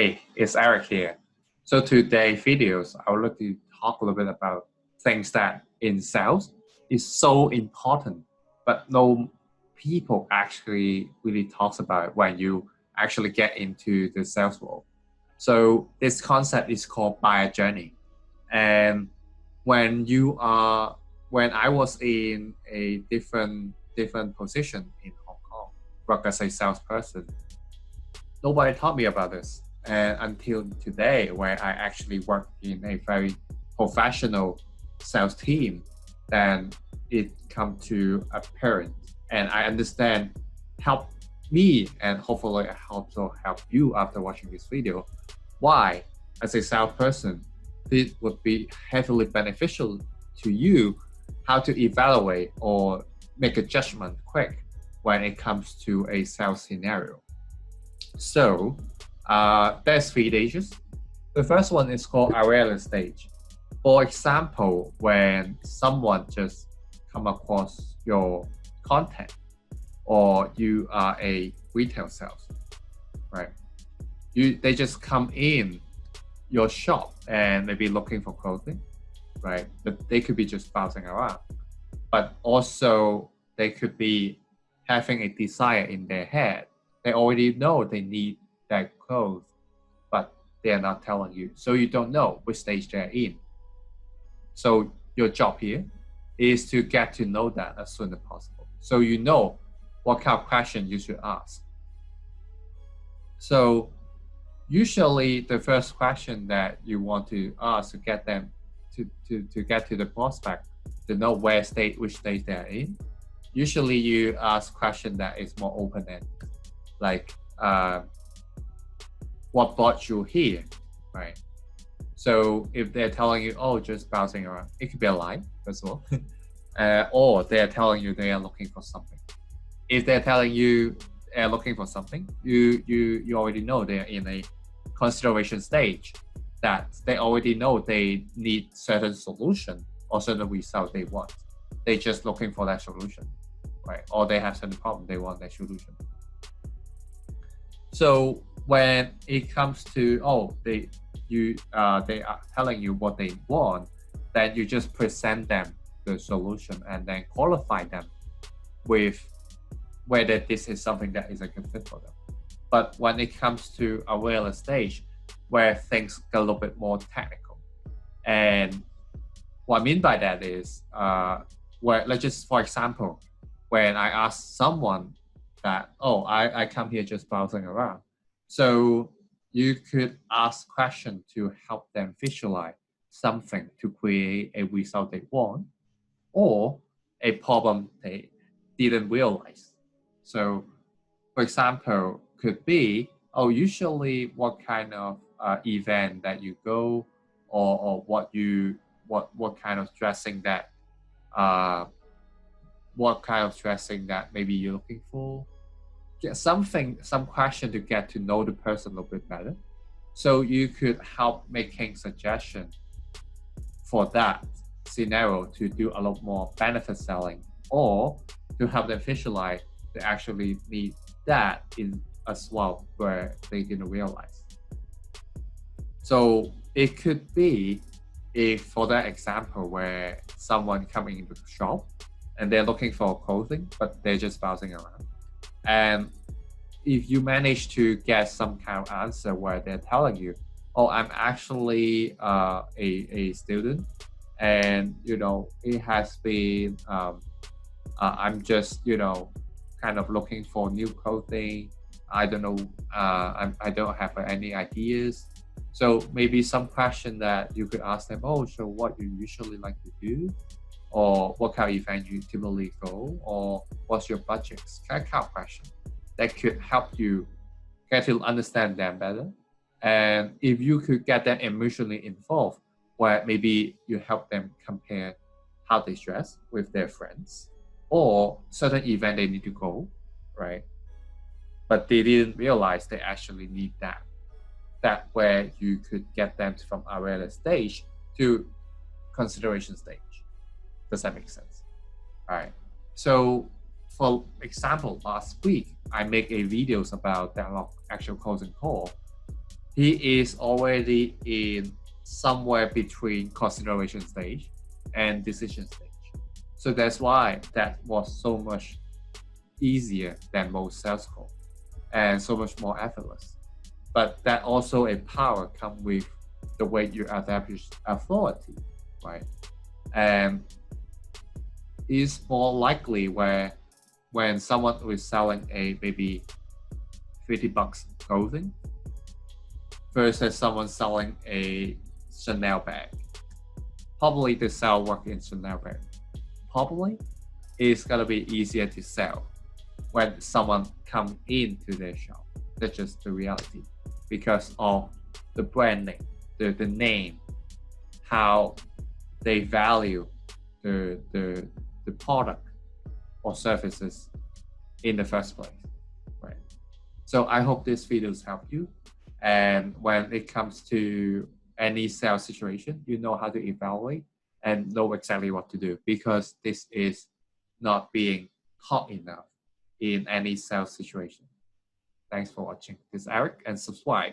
Hey, it's Eric here. So today's videos, I would like to talk a little bit about things that in sales is so important, but no people actually really talks about it when you actually get into the sales world. So this concept is called buyer journey. And when I was in a different position in Hong Kong, work as a salesperson, nobody taught me about this. And until today, where I actually work in a very professional sales team, then it come to apparent. And I understand help me and hopefully also help you after watching this video, why as a salesperson, it would be heavily beneficial to you how to evaluate or make a judgment quick when it comes to a sales scenario. So there's 3 stages. The first one is called awareness stage. For example, when someone just come across your content or you are a retail sales, right? They just come in your shop and maybe looking for clothing, right? But they could be just bouncing around. But also they could be having a desire in their head. They already know they need that clothes, but they are not telling you. So you don't know which stage they're in. So your job here is to get to know that as soon as possible. So you know what kind of question you should ask. So usually the first question that you want to ask to get them to get to the prospect, to know which stage they're in. Usually you ask question that is more open-ended, like what brought you here, right? So if they're telling you, oh, just bouncing around, it could be a lie, first of all. Or they're telling you they are looking for something. If they're telling you they're looking for something, you already know they're in a consideration stage, that they already know they need certain solution or certain result they want. They're just looking for that solution, right? Or they have certain problem, they want that solution. So when it comes to, they are telling you what they want, then you just present them the solution and then qualify them with whether this is something that is a good fit for them. But when it comes to awareness stage, where things get a little bit more technical, and what I mean by that is, where let's just, for example, when I ask someone that, I come here just bouncing around. So you could ask questions to help them visualize something to create a result they want or a problem they didn't realize. So for example, could be, usually what kind of event that you go, or what kind of dressing that maybe you're looking for. Get some question to get to know the person a little bit better. So you could help making suggestions for that scenario to do a lot more benefit selling, or to help them visualize they actually need that in as well where they didn't realize. So it could be, if for that example where someone coming into the shop and they're looking for clothing, but they're just bouncing around. And if you manage to get some kind of answer where they're telling you, I'm actually a student, and it has been I'm just kind of looking for new clothing. I don't know, I don't have any ideas. So maybe some question that you could ask them, so what you usually like to do, or what kind of event you typically go, or what's your budget? Kind of question that could help you get to understand them better. And if you could get them emotionally involved, where maybe you help them compare how they dress with their friends, or certain event they need to go, right? But they didn't realize they actually need that. That where you could get them from awareness stage to consideration stage. Does that make sense? All right. So for example, last week, I make a videos about that actual closing call. he is already in somewhere between consideration stage and decision stage. So that's why that was so much easier than most sales call and so much more effortless. But that also a power come with the way you establish authority, right? And is more likely where when someone who is selling a maybe $50 clothing versus someone selling a Chanel bag. Probably the sell work in Chanel bag. Probably it's gonna be easier to sell when someone come into their shop. That's just the reality because of the branding, the name, how they value the product or services in the first place, right? So I hope these videos help you. And when it comes to any sales situation, you know how to evaluate and know exactly what to do because this is not being taught enough in any sales situation. Thanks for watching. This is Eric and subscribe.